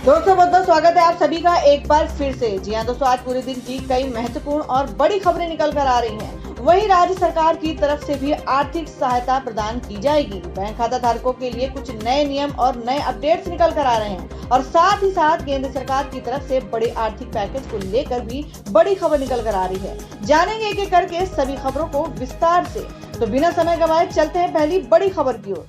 दोस्तों बहुत बहुत स्वागत है आप सभी का एक बार फिर से। जी हाँ दोस्तों, आज पूरे दिन की कई महत्वपूर्ण और बड़ी खबरें निकल कर आ रही हैं। वहीं राज्य सरकार की तरफ से भी आर्थिक सहायता प्रदान की जाएगी। बैंक खाता धारकों के लिए कुछ नए नियम और नए अपडेट्स निकल कर आ रहे हैं और साथ ही साथ केंद्र सरकार की तरफ से बड़े आर्थिक पैकेज को लेकर भी बड़ी खबर निकल कर आ रही है। जानेंगे एक एक करके सभी खबरों को विस्तार से। तो बिना समय गंवाए चलते हैं पहली बड़ी खबर की ओर।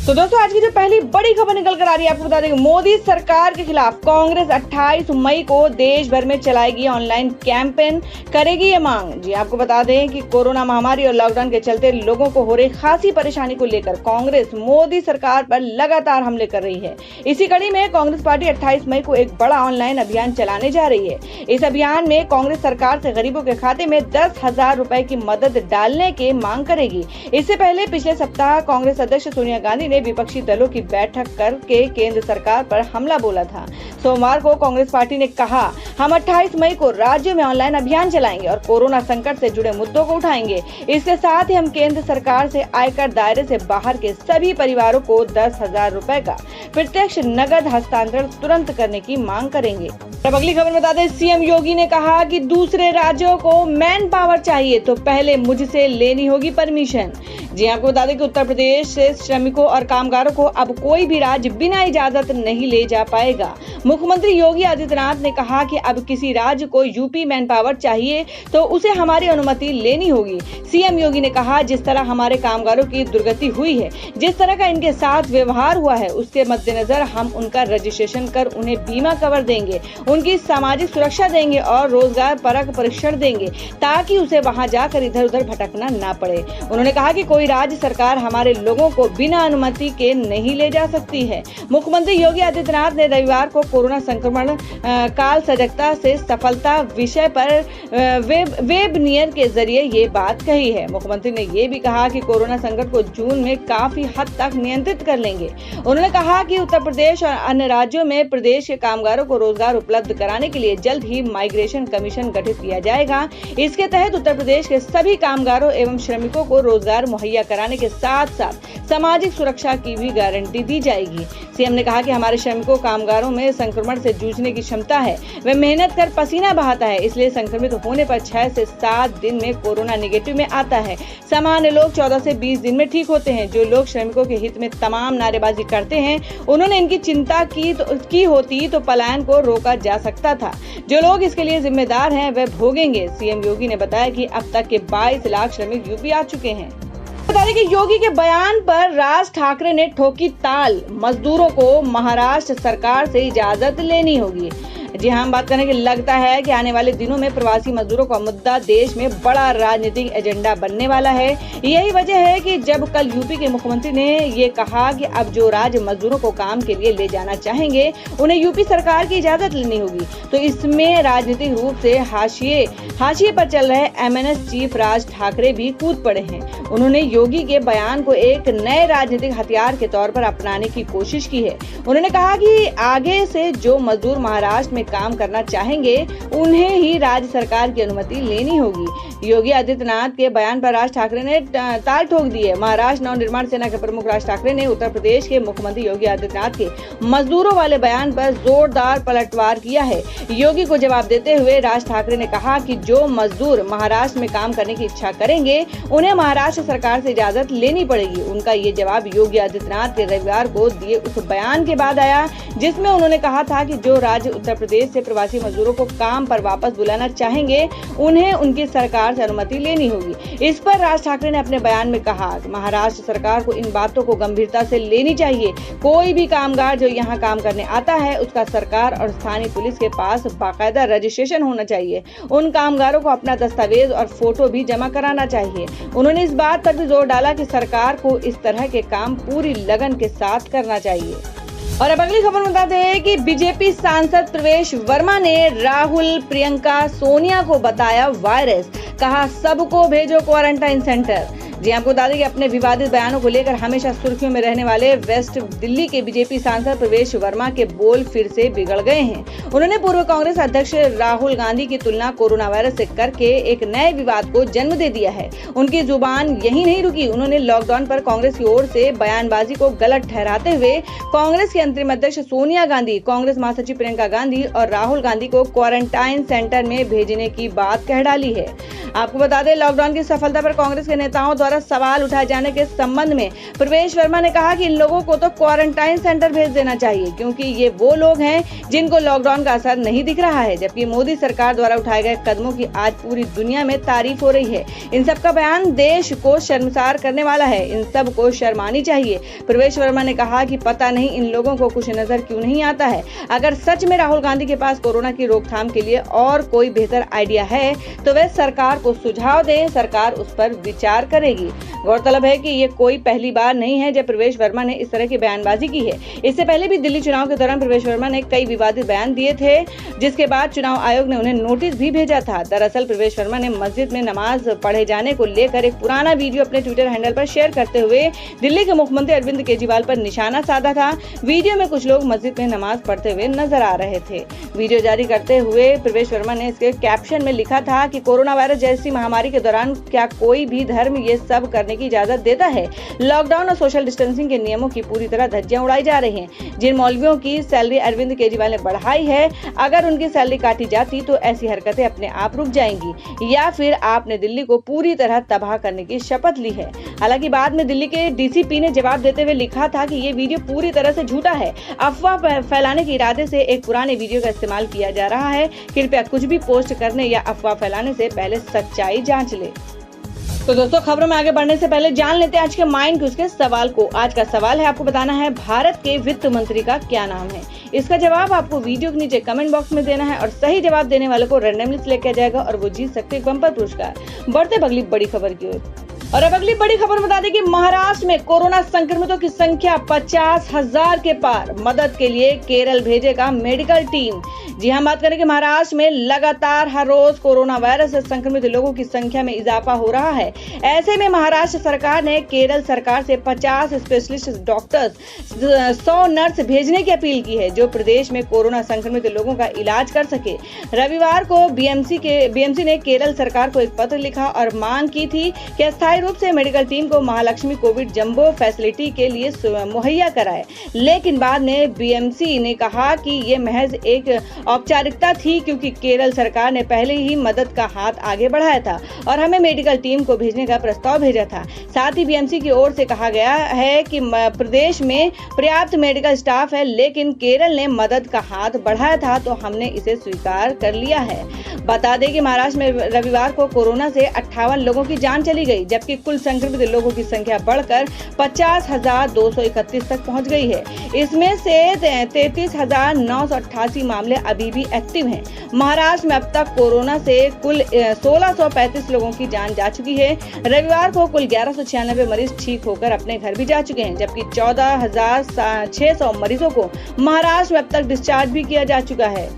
तो दोस्तों, आज की जो पहली बड़ी खबर निकल कर आ रही है, आपको बता दें मोदी सरकार के खिलाफ कांग्रेस 28 मई को देश भर में चलाएगी ऑनलाइन कैंपेन, करेगी ये मांग। जी आपको बता दें कि कोरोना महामारी और लॉकडाउन के चलते लोगों को हो रही खासी परेशानी को लेकर कांग्रेस मोदी सरकार पर लगातार हमले कर रही है। इसी कड़ी में कांग्रेस पार्टी 28 मई को एक बड़ा ऑनलाइन अभियान चलाने जा रही है। इस अभियान में कांग्रेस सरकार से गरीबों के खाते में 10,000 रुपए की मदद डालने की मांग करेगी। इससे पहले पिछले सप्ताह कांग्रेस अध्यक्ष सोनिया गांधी ने विपक्षी दलों की बैठक करके केंद्र सरकार पर हमला बोला था। सोमवार को कांग्रेस पार्टी ने कहा, हम 28 मई को राज्य में ऑनलाइन अभियान चलाएंगे और कोरोना संकट से जुड़े मुद्दों को उठाएंगे। इसके साथ ही हम केंद्र सरकार से आयकर दायरे से बाहर के सभी परिवारों को 10,000 रुपए का प्रत्यक्ष नगद हस्तांतरण तुरंत करने की मांग करेंगे। अब अगली खबर बता दें, सीएम योगी ने कहा कि दूसरे राज्यों को मैन पावर चाहिए तो पहले मुझसे लेनी होगी परमिशन। जी आपको बता दें कि उत्तर प्रदेश से श्रमिकों और कामगारों को अब कोई भी राज्य बिना इजाजत नहीं ले जा पाएगा। मुख्यमंत्री योगी आदित्यनाथ ने कहा कि अब किसी राज्य को यूपी मैन पावर चाहिए तो उसे हमारी अनुमति लेनी होगी। सीएम योगी ने कहा, जिस तरह हमारे कामगारों की दुर्गति हुई है, जिस तरह का इनके साथ व्यवहार हुआ है, उसके मद्देनजर हम उनका रजिस्ट्रेशन कर उन्हें बीमा कवर देंगे, उनकी सामाजिक सुरक्षा देंगे और रोजगार परक परीक्षण देंगे ताकि उसे वहां जाकर इधर उधर भटकना ना पड़े। उन्होंने कहा कि कोई राज्य सरकार हमारे लोगों को बिना अनुमति के नहीं ले जा सकती है। मुख्यमंत्री योगी आदित्यनाथ ने रविवार को कोरोना संक्रमण काल सजगता से सफलता विषय पर वेबनियर के जरिए ये बात कही है। मुख्यमंत्री ने ये भी कहा कि कोरोना संकट को जून में काफी हद तक नियंत्रित कर लेंगे। उन्होंने कहा कि उत्तर प्रदेश और अन्य राज्यों में प्रदेश के कामगारों को रोजगार उपलब्ध कराने के लिए जल्द ही माइग्रेशन कमीशन गठित किया जाएगा। इसके तहत उत्तर प्रदेश के सभी कामगारों एवं श्रमिकों को रोजगार मुहैया कराने के साथ साथ सामाजिक सुरक्षा की भी गारंटी दी जाएगी। सीएम ने कहा कि हमारे श्रमिकों कामगारों में संक्रमण से जूझने की क्षमता है, वे मेहनत कर पसीना बहाता है, इसलिए संक्रमित होने पर 6 से 7 दिन में कोरोना नेगेटिव में आता है। सामान्य लोग 14 से 20 दिन में ठीक होते हैं। जो लोग श्रमिकों के हित में तमाम नारेबाजी करते हैं, उन्होंने इनकी चिंता की होती तो पलायन को रोका जा सकता था। जो लोग इसके लिए जिम्मेदार हैं वे भोगेंगे। सीएम योगी ने बताया कि अब तक के 22 लाख श्रमिक यूपी आ चुके हैं। बता दें कि योगी के बयान पर राज ठाकरे ने ठोकी ताल, मजदूरों को महाराष्ट्र सरकार से इजाजत लेनी होगी। जी हाँ, हम बात करें कि लगता है कि आने वाले दिनों में प्रवासी मजदूरों का मुद्दा देश में बड़ा राजनीतिक एजेंडा बनने वाला है। यही वजह है कि जब कल यूपी के मुख्यमंत्री ने ये कहा कि अब जो राज्य मजदूरों को काम के लिए ले जाना चाहेंगे उन्हें यूपी सरकार की इजाजत लेनी होगी, तो इसमें राजनीतिक रूप से हाशिए पर चल रहे एमएनएस चीफ राज ठाकरे भी कूद पड़े हैं। उन्होंने योगी के बयान को एक नए राजनीतिक हथियार के तौर पर अपनाने की कोशिश की है। उन्होंने कहा कि आगे से जो मजदूर महाराष्ट्र में काम करना चाहेंगे उन्हें ही राज्य सरकार की अनुमति लेनी होगी। योगी आदित्यनाथ के बयान पर राज ठाकरे ने ताल ठोक दी है। महाराष्ट्र नवनिर्माण सेना के प्रमुख राज ठाकरे ने उत्तर प्रदेश के मुख्यमंत्री योगी आदित्यनाथ के मजदूरों वाले बयान पर जोरदार पलटवार किया है। योगी को जवाब देते हुए राज ठाकरे ने कहा कि जो मजदूर महाराष्ट्र में काम करने की इच्छा करेंगे उन्हें महाराष्ट्र सरकार से इजाजत लेनी पड़ेगी। उनका ये जवाब योगी आदित्यनाथ के रविवार को दिए उस बयान के बाद आया जिसमें उन्होंने कहा था कि जो राज्य उत्तर प्रदेश से प्रवासी मजदूरों को काम पर वापस बुलाना चाहेंगे उन्हें उनकी सरकार से अनुमति लेनी होगी। इस पर राज ठाकरे ने अपने बयान में कहा कि महाराष्ट्र सरकार को इन बातों को गंभीरता से लेनी चाहिए। कोई भी कामगार जो यहाँ काम करने आता है उसका सरकार और स्थानीय पुलिस के पास बाकायदा रजिस्ट्रेशन होना चाहिए। उन कामगारों को अपना दस्तावेज और फोटो भी जमा कराना चाहिए। उन्होंने इस बात पर भी जोर डाला कि सरकार को इस तरह के काम पूरी लगन के साथ करना चाहिए। और अब अगली खबर बता दें कि बीजेपी सांसद प्रवेश वर्मा ने राहुल, प्रियंका, सोनिया को बताया वायरस, कहा सबको भेजो क्वारंटाइन सेंटर। जी आपको बता दें कि अपने विवादित बयानों को लेकर हमेशा सुर्खियों में रहने वाले वेस्ट दिल्ली के बीजेपी सांसद प्रवेश वर्मा के बोल फिर से बिगड़ गए हैं। उन्होंने पूर्व कांग्रेस अध्यक्ष राहुल गांधी की तुलना कोरोना वायरस से करके एक नए विवाद को जन्म दे दिया है। उनकी जुबान यही नहीं रुकी, उन्होंने लॉकडाउन पर कांग्रेस की ओर से बयानबाजी को गलत ठहराते हुए कांग्रेस की अंतरिम अध्यक्ष सोनिया गांधी, कांग्रेस महासचिव प्रियंका गांधी और राहुल गांधी को क्वारंटाइन सेंटर में भेजने की बात कह डाली है। आपको बता दें, लॉकडाउन की सफलता पर कांग्रेस के नेताओं द्वारा सवाल उठाए जाने के संबंध में प्रवेश वर्मा ने कहा कि इन लोगों को तो क्वारंटाइन सेंटर भेज देना चाहिए, क्योंकि ये वो लोग हैं जिनको लॉकडाउन का असर नहीं दिख रहा है। जबकि मोदी सरकार द्वारा उठाए गए कदमों की आज पूरी दुनिया में तारीफ हो रही है। इन सब का बयान देश को शर्मसार करने वाला है, इन सब को शर्म आनी चाहिए। प्रवेश वर्मा ने कहा कि पता नहीं इन लोगों को कुछ नजर क्यों नहीं आता है। अगर सच में राहुल गांधी के पास कोरोना की रोकथाम के लिए और कोई बेहतर आइडिया है तो वे सरकार को सुझाव दें, सरकार उस पर विचार करेगी। गौरतलब है कि ये कोई पहली बार नहीं है जब प्रवेश वर्मा ने इस तरह की बयानबाजी की है। इससे पहले भी दिल्ली चुनाव के दौरान प्रवेश वर्मा ने कई विवादित बयान दिए थे, जिसके बाद चुनाव आयोग ने उन्हें नोटिस भी भेजा था। दरअसल प्रवेश वर्मा ने मस्जिद में नमाज पढ़े जाने को लेकर एक पुराना वीडियो अपने ट्विटर हैंडल पर शेयर करते हुए दिल्ली के मुख्यमंत्री अरविंद केजरीवाल पर निशाना साधा था। वीडियो में कुछ लोग मस्जिद में नमाज पढ़ते हुए नजर आ रहे थे। वीडियो जारी करते हुए प्रवेश वर्मा ने इसके कैप्शन में लिखा था कि कोरोना वायरस जैसी महामारी के दौरान क्या कोई भी धर्म ये सब करने की इजाजत देता है? लॉकडाउन और सोशल डिस्टेंसिंग के नियमों की पूरी तरह धज्जियां उड़ाई जा रही हैं। जिन मौलवियों की सैलरी अरविंद केजरीवाल ने बढ़ाई है, अगर उनकी सैलरी काटी जाती तो ऐसी हरकतें अपने आप रुक जाएंगी, या फिर आपने दिल्ली को पूरी तरह तबाह करने की शपथ ली है। हालांकि बाद में दिल्ली के डीसीपी ने जवाब देते हुए लिखा था कि ये वीडियो पूरी तरह से झूठा है, अफवाह फैलाने के इरादे से एक पुराने वीडियो का इस्तेमाल किया जा रहा है। कृपया कुछ भी पोस्ट करने या अफवाह फैलाने से पहले सच्चाई जांच ले। तो दोस्तों, खबरों में आगे बढ़ने से पहले जान लेते हैं आज के माइंड क्विज के सवाल को। आज का सवाल है, आपको बताना है भारत के वित्त मंत्री का क्या नाम है। इसका जवाब आपको वीडियो के नीचे कमेंट बॉक्स में देना है और सही जवाब देने वाले को रैंडमली सिलेक्ट किया जाएगा और वो जीत सकते हैं बम्पर पुरस्कार। बढ़ते अगली बड़ी खबर की ओर। और अब अगली बड़ी खबर बता दें कि महाराष्ट्र में कोरोना संक्रमितों की संख्या 50,000 के पार। मदद के लिए केरल भेजेगा मेडिकल टीम। जी हाँ, बात करें कि महाराष्ट्र में लगातार हर रोज कोरोना वायरस से संक्रमित लोगों की संख्या में इजाफा हो रहा है। ऐसे में महाराष्ट्र सरकार ने केरल सरकार से 50 स्पेशलिस्ट डॉक्टर्स, 100 नर्स भेजने की अपील की है, जो प्रदेश में कोरोना संक्रमित लोगों का इलाज कर सके। रविवार को बीएमसी ने केरल सरकार को एक पत्र लिखा और मांग की थी कि अस्थायी रूप से मेडिकल टीम को महालक्ष्मी कोविड जंबो फैसिलिटी के लिए मुहैया कराए। लेकिन बाद में बीएमसी ने कहा कि ये महज एक औपचारिकता थी, क्योंकि केरल सरकार ने पहले ही मदद का हाथ आगे बढ़ाया था और हमें मेडिकल टीम को भेजने का प्रस्ताव भेजा था। साथ ही बीएमसी की ओर से कहा गया है कि प्रदेश में पर्याप्त मेडिकल स्टाफ है, लेकिन केरल ने मदद का हाथ बढ़ाया था तो हमने इसे स्वीकार कर लिया है। बता दें कि महाराष्ट्र में रविवार को कोरोना से 58 लोगों की जान चली गई, जबकि कुल संक्रमित लोगों की संख्या बढ़कर 50,231 तक पहुंच गई है। इसमें से 33,988 मामले अभी भी एक्टिव हैं। महाराष्ट्र में अब तक कोरोना से कुल 1635 लोगों की जान जा चुकी है। रविवार को कुल 1196 मरीज ठीक होकर अपने घर भी जा चुके हैं, जबकि 14,600 मरीजों को महाराष्ट्र में अब तक डिस्चार्ज भी किया जा चुका है।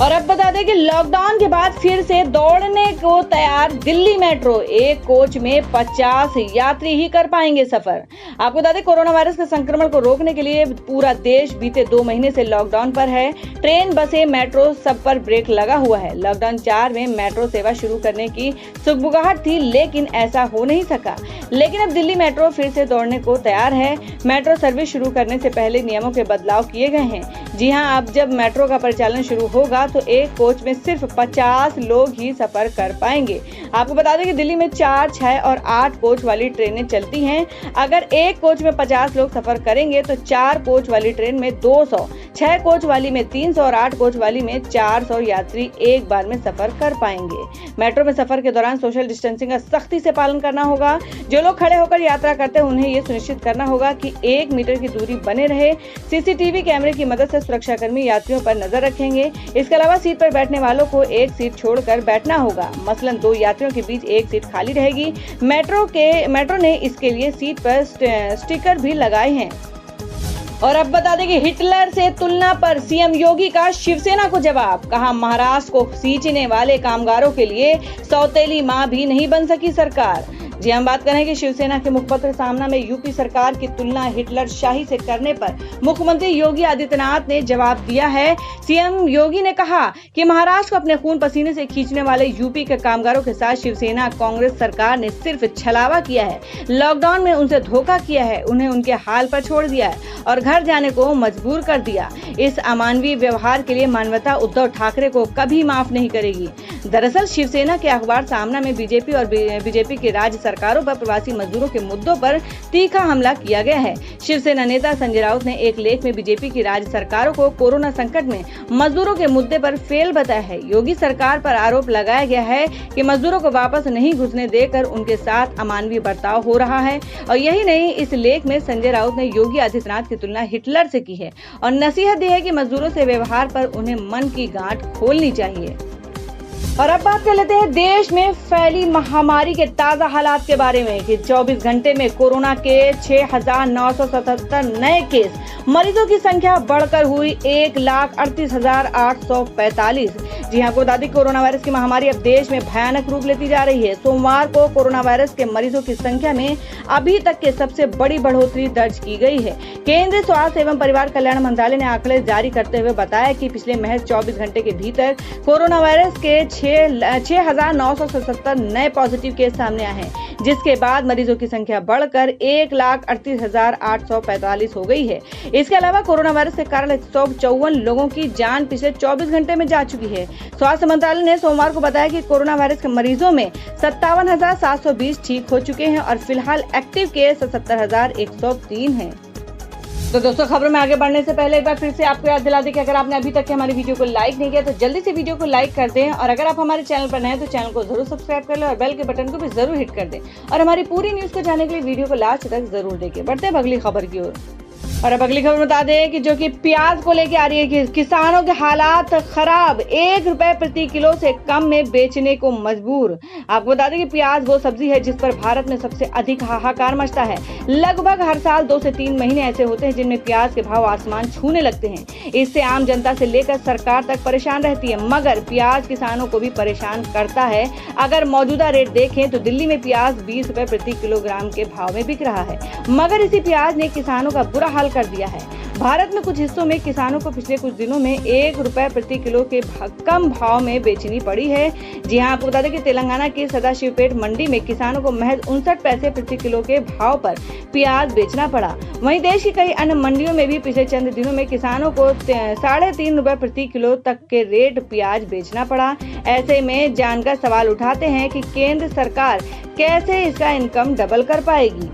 और अब बता दें कि लॉकडाउन के बाद फिर से दौड़ने को तैयार दिल्ली मेट्रो। एक कोच में 50 यात्री ही कर पाएंगे सफर। आपको बता दें, कोरोना वायरस के संक्रमण को रोकने के लिए पूरा देश बीते 2 महीने से लॉकडाउन पर है। ट्रेन, बसें, मेट्रो सब पर ब्रेक लगा हुआ है। लॉकडाउन 4 में मेट्रो सेवा शुरू करने की सुगबुगाहट थी, लेकिन ऐसा हो नहीं सका। लेकिन अब दिल्ली मेट्रो फिर से दौड़ने को तैयार है। मेट्रो सर्विस शुरू करने से पहले नियमों के बदलाव किए गए हैं। जी हाँ, अब जब मेट्रो का परिचालन शुरू होगा तो एक कोच में सिर्फ 50 लोग ही सफर कर पाएंगे। आपको बता दें कि दिल्ली में 4, 6 और 8 कोच वाली ट्रेनें चलती हैं। अगर एक कोच में 50 लोग सफर करेंगे तो 4 कोच वाली ट्रेन में 200, 6 कोच वाली में 300 और 8 कोच वाली में 400 यात्री एक बार में सफर कर पाएंगे। मेट्रो में सफर के दौरान सोशल डिस्टेंसिंग का सख्ती से पालन करना होगा। जो लोग खड़े होकर यात्रा करते हैं उन्हें ये सुनिश्चित करना होगा कि 1 मीटर की दूरी बने रहे। सीसीटीवी कैमरे की मदद से सुरक्षाकर्मी यात्रियों पर नजर रखेंगे। इसके अलावा सीट पर बैठने वालों को एक सीट छोड़कर बैठना होगा। मसलन 2 यात्रियों के बीच एक सीट खाली रहेगी। मेट्रो ने इसके लिए सीट पर स्टिकर भी लगाए हैं। और अब बता दें कि हिटलर से तुलना पर सीएम योगी का शिवसेना को जवाब। कहा, महाराष्ट्र को सींचने वाले कामगारों के लिए सौतेली मां भी नहीं बन सकी सरकार। जी हम बात करें कि शिवसेना के मुखपत्र सामना में यूपी सरकार की तुलना हिटलर शाही से करने पर मुख्यमंत्री योगी आदित्यनाथ ने जवाब दिया है। सीएम योगी ने कहा कि महाराष्ट्र को अपने खून पसीने से खींचने वाले यूपी के कामगारों के साथ शिवसेना कांग्रेस सरकार ने सिर्फ छलावा किया है, लॉकडाउन में उनसे धोखा किया है, उन्हें उनके हाल पर छोड़ दिया है और घर जाने को मजबूर कर दिया। इस अमानवीय व्यवहार के लिए मानवता उद्धव ठाकरे को कभी माफ नहीं करेगी। दरअसल शिवसेना के अखबार सामना में बीजेपी और बीजेपी की राज्य सरकारों पर प्रवासी मजदूरों के मुद्दों पर तीखा हमला किया गया है। शिवसेना नेता संजय राउत ने एक लेख में बीजेपी की राज्य सरकारों को कोरोना संकट में मजदूरों के मुद्दे पर फेल बताया है। योगी सरकार पर आरोप लगाया गया है कि मजदूरों को वापस नहीं घुसने देकर उनके साथ अमानवीय बर्ताव हो रहा है। और यही नहीं, इस लेख में संजय राउत ने योगी आदित्यनाथ की तुलना हिटलर से की है और नसीहत दी है कि मजदूरों से व्यवहार पर उन्हें मन की गांठ खोलनी चाहिए। और अब बात कर लेते हैं देश में फैली महामारी के ताजा हालात के बारे में कि 24 घंटे में कोरोना के 6,977 नए केस, मरीजों की संख्या बढ़कर हुई 1,38,845। जी हाँ, आपको बता दें कोरोना वायरस की महामारी अब देश में भयानक रूप लेती जा रही है। सोमवार को कोरोना वायरस के मरीजों की संख्या में अभी तक के सबसे बड़ी बढ़ोतरी दर्ज की गई है। केंद्रीय स्वास्थ्य एवं परिवार कल्याण मंत्रालय ने आंकड़े जारी करते हुए बताया कि पिछले महज 24 घंटे के भीतर कोरोना वायरस के 6,977 नए पॉजिटिव केस सामने आए हैं, जिसके बाद मरीजों की संख्या बढ़कर 1,38,845 हो गई है। इसके अलावा कोरोना वायरस के कारण 154 लोगों की जान पिछले 24 घंटे में जा चुकी है। स्वास्थ्य मंत्रालय ने सोमवार को बताया कि कोरोना वायरस के मरीजों में 57,720 ठीक हो चुके हैं और फिलहाल एक्टिव केस 70,103 हैं। तो दोस्तों, खबरों में आगे बढ़ने से पहले एक बार फिर से आपको याद दिला दें कि अगर आपने अभी तक के हमारी वीडियो को लाइक नहीं किया तो जल्दी से वीडियो को लाइक कर दें और अगर आप हमारे चैनल पर नए हैं तो चैनल को जरूर सब्सक्राइब कर लें और बेल के बटन को भी जरूर हिट कर दें और हमारी पूरी न्यूज को जानने के लिए वीडियो को लास्ट तक जरूर देखें। बढ़ते हैं अगली खबर की ओर। और अब अगली खबर बता दें कि जो कि प्याज को लेके आ रही है कि किसानों के हालात खराब, 1 रुपए प्रति किलो से कम में बेचने को मजबूर। आपको बता दें कि प्याज वो सब्जी है जिस पर भारत में सबसे अधिक हाहाकार मचता है। लगभग हर साल 2 से 3 महीने ऐसे होते हैं जिनमें प्याज के भाव आसमान छूने लगते हैं। इससे आम जनता से लेकर सरकार तक परेशान रहती है, मगर प्याज किसानों को भी परेशान करता है। अगर मौजूदा रेट देखें तो दिल्ली में प्याज 20 रुपए प्रति किलोग्राम के भाव में बिक रहा है, मगर इसी प्याज ने किसानों का बुरा हाल कर दिया है। भारत में कुछ हिस्सों में किसानों को पिछले कुछ दिनों में 1 रुपए प्रति किलो के कम भाव में बेचनी पड़ी है। जी हाँ, आपको बता दें कि तेलंगाना की सदाशिवपेट मंडी में किसानों को महज 59 पैसे प्रति किलो के भाव पर प्याज बेचना पड़ा। वहीं देश की कई अन्य मंडियों में भी पिछले चंद दिनों में किसानों को 3.5 रुपए प्रति किलो तक के रेट प्याज बेचना पड़ा। ऐसे में जानकर सवाल उठाते हैं कि केंद्र सरकार कैसे इसका इनकम डबल कर पाएगी।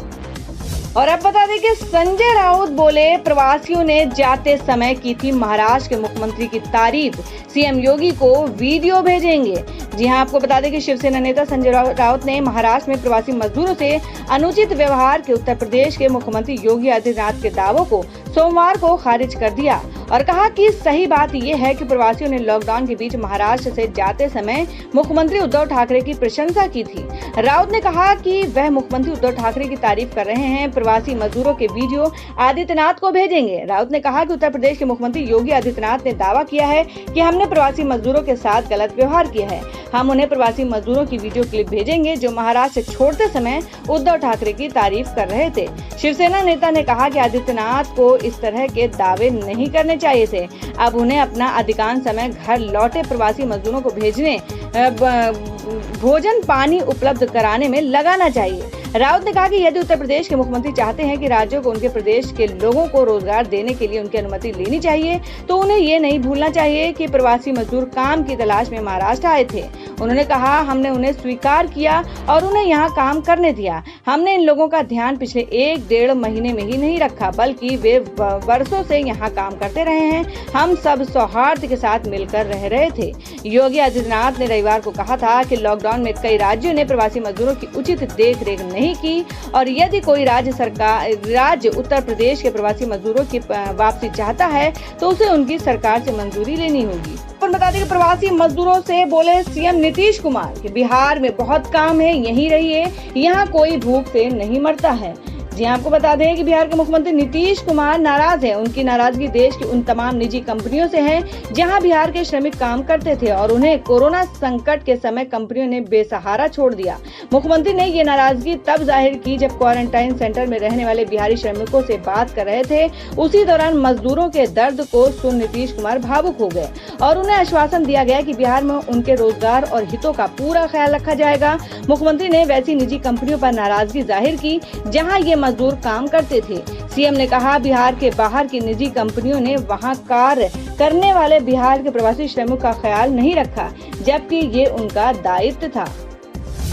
और अब बता दें कि संजय राउत बोले प्रवासियों ने जाते समय की थी महाराष्ट्र के मुख्यमंत्री की तारीफ, सीएम योगी को वीडियो भेजेंगे। जी हां, आपको बता दें कि शिवसेना नेता संजय राउत ने महाराष्ट्र में प्रवासी मजदूरों से अनुचित व्यवहार के उत्तर प्रदेश के मुख्यमंत्री योगी आदित्यनाथ के दावों को सोमवार को खारिज कर दिया और कहा कि सही बात यह है कि प्रवासियों ने लॉकडाउन के बीच महाराष्ट्र से जाते समय मुख्यमंत्री उद्धव ठाकरे की प्रशंसा की थी। राउत ने कहा कि वह मुख्यमंत्री उद्धव ठाकरे की तारीफ कर रहे हैं, प्रवासी मजदूरों के वीडियो आदित्यनाथ को भेजेंगे। राउत ने कहा कि उत्तर प्रदेश के मुख्यमंत्री योगी आदित्यनाथ ने दावा किया है कि हमने प्रवासी मजदूरों के साथ गलत व्यवहार किया है। हम उन्हें प्रवासी मजदूरों की वीडियो क्लिप भेजेंगे जो महाराष्ट्र छोड़ते समय उद्धव ठाकरे की तारीफ कर रहे थे। शिवसेना नेता ने कहा कि आदित्यनाथ को इस तरह के दावे नहीं करने चाहिए थे। अब उन्हें अपना अधिकांश समय घर लौटे प्रवासी मजदूरों को भेजने, भोजन पानी उपलब्ध कराने में लगाना चाहिए। राउत ने कहा कि यदि उत्तर प्रदेश के मुख्यमंत्री चाहते हैं कि राज्यों को उनके प्रदेश के लोगों को रोजगार देने के लिए उनकी अनुमति लेनी चाहिए, तो उन्हें ये नहीं भूलना चाहिए कि प्रवासी मजदूर काम की तलाश में महाराष्ट्र आए थे। उन्होंने कहा, हमने उन्हें स्वीकार किया और उन्हें यहाँ काम करने दिया। हमने इन लोगों का ध्यान पिछले 1-1.5 महीने में ही नहीं रखा, बल्कि वे वर्षों से यहाँ काम करते रहे हैं। हम सब सौहार्द के साथ मिलकर रह रहे थे। योगी आदित्यनाथ ने रविवार को कहा था कि लॉकडाउन में कई राज्यों ने प्रवासी मजदूरों की उचित देखरेख नहीं की और यदि कोई राज्य उत्तर प्रदेश के प्रवासी मजदूरों की वापसी चाहता है तो उसे उनकी सरकार से मंजूरी लेनी होगी। और बता दें कि प्रवासी मजदूरों से बोले सीएम नीतीश कुमार कि बिहार में बहुत काम है, यहीं रहिए, यहाँ कोई भूख से नहीं मरता है। जी आपको बता दें कि बिहार के मुख्यमंत्री नीतीश कुमार नाराज हैं। उनकी नाराजगी देश की उन तमाम निजी कंपनियों से है जहां बिहार के श्रमिक काम करते थे और उन्हें कोरोना संकट के समय कंपनियों ने बेसहारा छोड़ दिया। मुख्यमंत्री ने ये नाराजगी तब जाहिर की जब क्वारंटाइन सेंटर में रहने वाले बिहारी श्रमिकों से बात कर रहे थे। उसी दौरान मजदूरों के दर्द को सुन नीतीश कुमार भावुक हो गए और उन्हें आश्वासन दिया गया कि बिहार में उनके रोजगार और हितों का पूरा ख्याल रखा जाएगा। मुख्यमंत्री ने वैसी निजी कंपनियों पर नाराजगी जाहिर की जहां ये मजदूर काम करते थे। सीएम ने कहा, बिहार के बाहर की निजी कंपनियों ने वहां कार्य करने वाले बिहार के प्रवासी श्रमिकों का ख्याल नहीं रखा, जबकि ये उनका दायित्व था।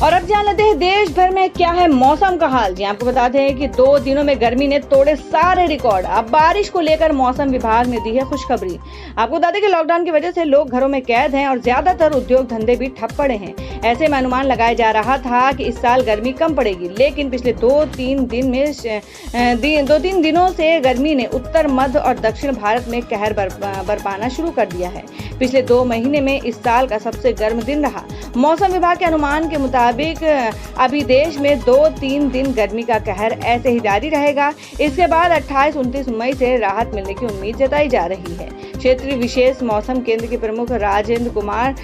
और अब जान लेते हैं देश भर में क्या है मौसम का हाल। जी आपको बताते हैं कि 2 दिनों में गर्मी ने तोड़े सारे रिकॉर्ड। अब बारिश को लेकर मौसम विभाग ने दी है खुशखबरी। आपको बता दें कि लॉकडाउन की वजह से लोग घरों में कैद हैं और ज्यादातर उद्योग धंधे भी ठप पड़े हैं। ऐसे में अनुमान लगाया जा रहा था कि इस साल गर्मी कम पड़ेगी, लेकिन पिछले 2-3 दिनों से गर्मी ने उत्तर, मध्य और दक्षिण भारत में कहर बरपाना शुरू कर दिया है। पिछले 2 महीने में इस साल का सबसे गर्म दिन रहा। मौसम विभाग के अनुमान के मुताबिक अभी देश में 2-3 दिन गर्मी का कहर ऐसे ही जारी रहेगा। इसके बाद 28-29 मई से राहत मिलने की उम्मीद जताई जा रही है। क्षेत्रीय विशेष मौसम केंद्र के प्रमुख राजेंद्र कुमार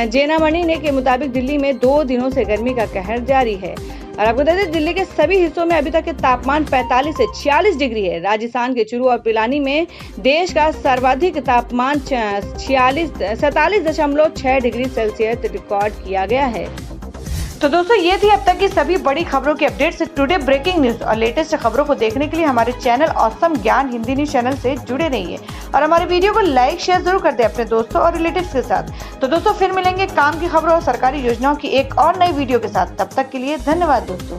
जेनामणि ने के मुताबिक दिल्ली में 2 दिनों से गर्मी का कहर जारी है। और आपको बता दें दिल्ली के सभी हिस्सों में अभी तक के तापमान 45 से 46 डिग्री है। राजस्थान के चूरू और पिलानी में देश का सर्वाधिक तापमान 47.6 डिग्री सेल्सियस रिकॉर्ड किया गया है। तो दोस्तों ये थी अब तक की सभी बड़ी खबरों की अपडेट्स। टुडे ब्रेकिंग न्यूज और लेटेस्ट खबरों को देखने के लिए हमारे चैनल ऑसम ज्ञान हिंदी न्यूज चैनल से जुड़े रहिए और हमारे वीडियो को लाइक शेयर जरूर कर दें अपने दोस्तों और रिलेटिव्स के साथ। तो दोस्तों फिर मिलेंगे काम की खबरों और सरकारी योजनाओं की एक और नई वीडियो के साथ। तब तक के लिए धन्यवाद दोस्तों।